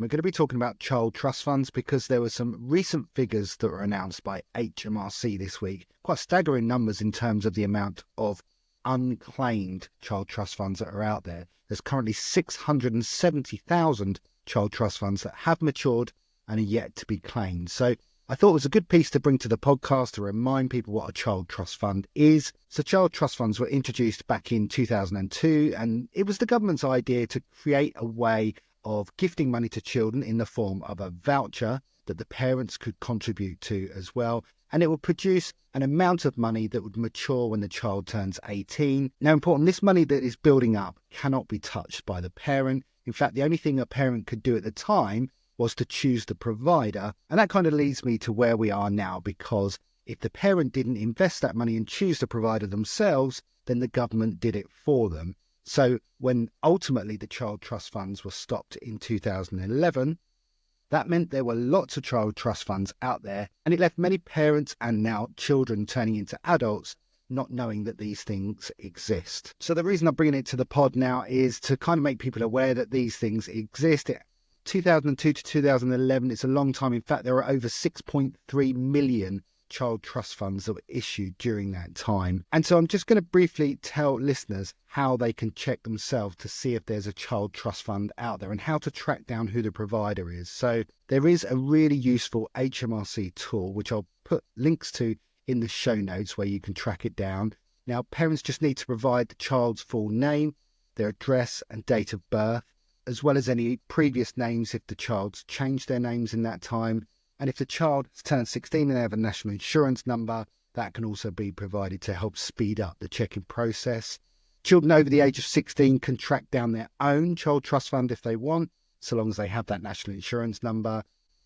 We're going to be talking about child trust funds because there were some recent figures that were announced by HMRC this week. Quite staggering numbers in terms of the amount of unclaimed child trust funds that are out there. There's currently 670,000 child trust funds that have matured and are yet to be claimed. So I thought it was a good piece to bring to the podcast to remind people what a child trust fund is. So child trust funds were introduced back in 2002, and it was the government's idea to create a way of gifting money to children in the form of a voucher that the parents could contribute to as well. And it would produce an amount of money that would mature when the child turns 18. Now, important, this money that is building up cannot be touched by the parent. In fact, the only thing a parent could do at the time was to choose the provider. And that kind of leads me to where we are now, because if the parent didn't invest that money and choose the provider themselves, then the government did it for them. So when ultimately the child trust funds were stopped in 2011, that meant there were lots of child trust funds out there, and it left many parents and now children turning into adults not knowing that these things exist. So the reason I'm bringing it to the pod now is to kind of make people aware that these things exist. 2002 to 2011, it's a long time. In fact, there are over 6.3 million child trust funds that were issued during that time. And so I'm just going to briefly tell listeners how they can check themselves to see if there's a child trust fund out there and how to track down who the provider is. So there is a really useful HMRC tool, which I'll put links to in the show notes where you can track it down. Now, parents just need to provide the child's full name, their address and date of birth, as well as any previous names if the child's changed their names in that time. And if the child has turned 16 and they have a national insurance number, that can also be provided to help speed up the checking process. Children over the age of 16 can track down their own child trust fund if they want, so long as they have that national insurance number.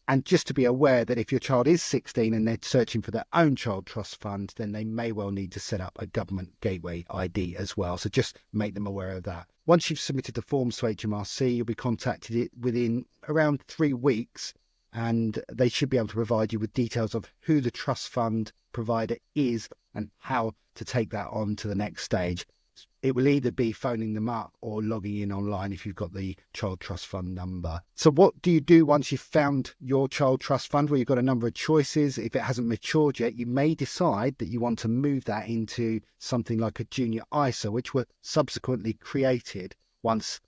And just to be aware that if your child is 16 and they're searching for their own child trust fund, then they may well need to set up a government gateway ID as well. So just make them aware of that. Once you've submitted the forms to HMRC, you'll be contacted within around 3 weeks, and they should be able to provide you with details of who the trust fund provider is and how to take that on to the next stage. It will either be phoning them up or logging in online if you've got the child trust fund number. So what do you do once you've found your child trust fund? Well, you've got a number of choices. If it hasn't matured yet, you may decide that you want to move that into something like a junior ISA, which were subsequently created once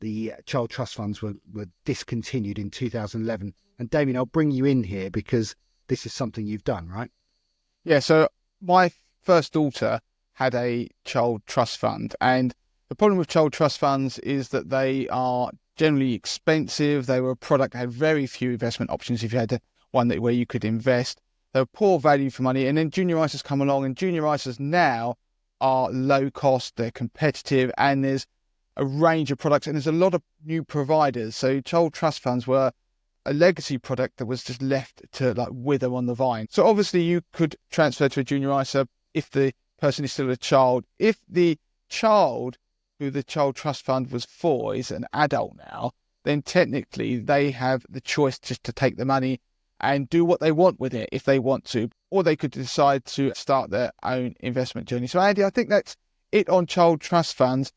the child trust funds were discontinued in 2011. And Damien, I'll bring you in here because this is something you've done, right? Yeah, so my first daughter had a child trust fund, and the problem with child trust funds is that they are generally expensive. They were a product that had very few investment options. If you had one where you could invest, they were poor value for money. And then junior ISAs come along, and junior ISAs now are low cost, they're competitive, and there's a range of products, and there's a lot of new providers. So child trust funds were a legacy product that was just left to wither on the vine. So obviously you could transfer to a junior ISA if the person is still a child. If the child who the child trust fund was for is an adult now, then technically they have the choice just to take the money and do what they want with it if they want to, or they could decide to start their own investment journey. So Andy, I think that's it on child trust funds.